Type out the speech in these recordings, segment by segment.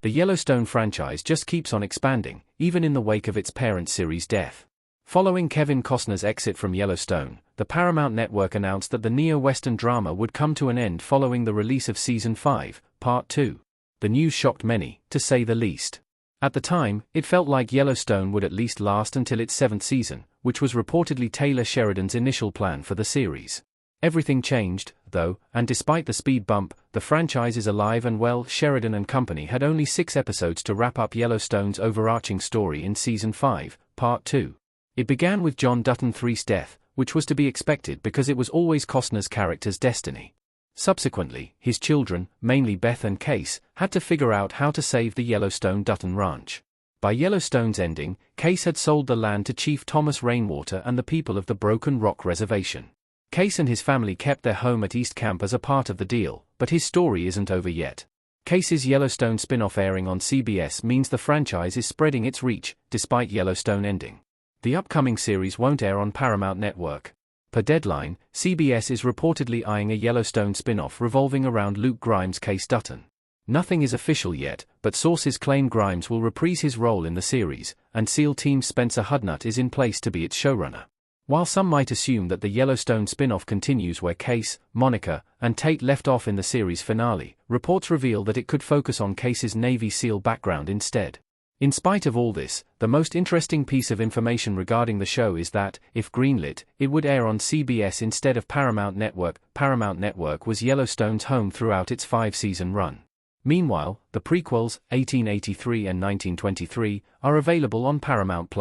The Yellowstone franchise just keeps on expanding, even in the wake of its parent series' death. Following Kevin Costner's exit from Yellowstone, the Paramount Network announced that the neo-Western drama would come to an end following the release of Season 5, Part 2. The news shocked many, to say the least. At the time, it felt like Yellowstone would at least last until its 7th season, which was reportedly Taylor Sheridan's initial plan for the series. Everything changed, though, and despite the speed bump, the franchise is alive and well. Sheridan and company had only 6 episodes to wrap up Yellowstone's overarching story in Season 5, Part 2. It began with John Dutton III's death, which was to be expected because it was always Costner's character's destiny. Subsequently, his children, mainly Beth and Case, had to figure out how to save the Yellowstone Dutton Ranch. By Yellowstone's ending, Case had sold the land to Chief Thomas Rainwater and the people of the Broken Rock Reservation. Case and his family kept their home at East Camp as a part of the deal, but his story isn't over yet. Case's Yellowstone spin-off airing on CBS means the franchise is spreading its reach, despite Yellowstone ending. The upcoming series won't air on Paramount Network. Per Deadline, CBS is reportedly eyeing a Yellowstone spin-off revolving around Luke Grimes' Case Dutton. Nothing is official yet, but sources claim Grimes will reprise his role in the series, and SEAL Team Spencer Hudnut is in place to be its showrunner. While some might assume that the Yellowstone spin-off continues where Case, Monica, and Tate left off in the series finale, reports reveal that it could focus on Case's Navy SEAL background instead. In spite of all this, the most interesting piece of information regarding the show is that, if greenlit, it would air on CBS instead of Paramount Network. Paramount Network was Yellowstone's home throughout its 5-season run. Meanwhile, the prequels, 1883 and 1923, are available on Paramount+.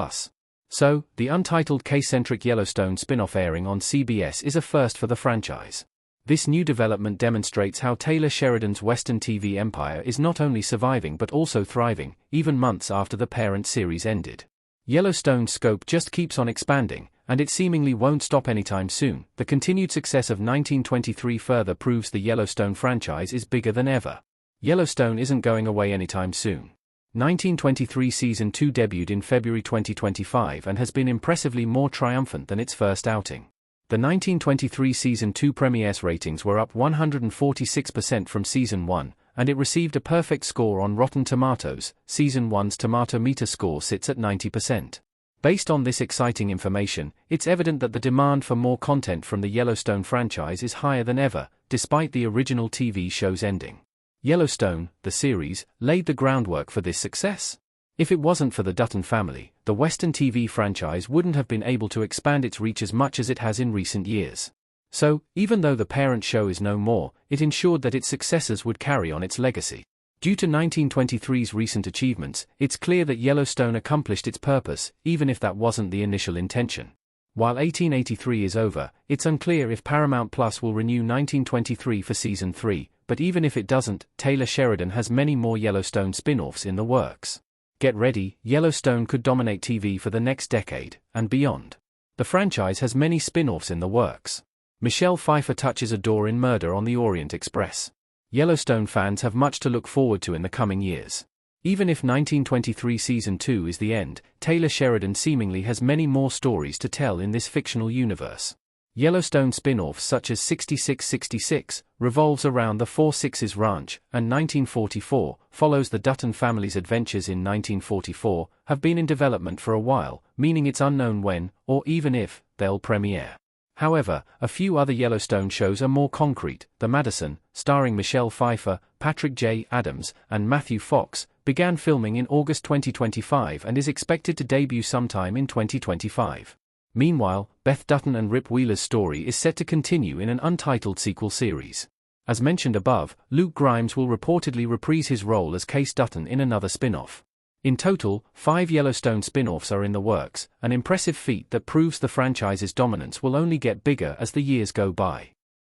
So, the untitled case-centric Yellowstone spin-off airing on CBS is a first for the franchise. This new development demonstrates how Taylor Sheridan's Western TV empire is not only surviving but also thriving, even months after the parent series ended. Yellowstone's scope just keeps on expanding, and it seemingly won't stop anytime soon. The continued success of 1923 further proves the Yellowstone franchise is bigger than ever. Yellowstone isn't going away anytime soon. 1923 Season 2 debuted in February 2025 and has been impressively more triumphant than its first outing. The 1923 Season 2 premieres ratings were up 146% from Season 1, and it received a perfect score on Rotten Tomatoes. Season 1's tomato meter score sits at 90%. Based on this exciting information, it's evident that the demand for more content from the Yellowstone franchise is higher than ever, despite the original TV show's ending. Yellowstone, the series, laid the groundwork for this success. If it wasn't for the Dutton family, the Western TV franchise wouldn't have been able to expand its reach as much as it has in recent years. So, even though the parent show is no more, it ensured that its successors would carry on its legacy. Due to 1923's recent achievements, it's clear that Yellowstone accomplished its purpose, even if that wasn't the initial intention. While 1883 is over, it's unclear if Paramount Plus will renew 1923 for Season 3, but even if it doesn't, Taylor Sheridan has many more Yellowstone spin-offs in the works. Get ready, Yellowstone could dominate TV for the next decade, and beyond. The franchise has many spin-offs in the works. Michelle Pfeiffer touches a door in Murder on the Orient Express. Yellowstone fans have much to look forward to in the coming years. Even if 1923 Season 2 is the end, Taylor Sheridan seemingly has many more stories to tell in this fictional universe. Yellowstone spin-offs such as 6666 revolves around the Four Sixes Ranch, and 1944 follows the Dutton family's adventures in 1944, have been in development for a while, meaning it's unknown when, or even if, they'll premiere. However, a few other Yellowstone shows are more concrete. The Madison, starring Michelle Pfeiffer, Patrick J. Adams, and Matthew Fox, began filming in August 2025 and is expected to debut sometime in 2025. Meanwhile, Beth Dutton and Rip Wheeler's story is set to continue in an untitled sequel series. As mentioned above, Luke Grimes will reportedly reprise his role as Case Dutton in another spin-off. In total, 5 Yellowstone spin-offs are in the works, an impressive feat that proves the franchise's dominance will only get bigger as the years go by.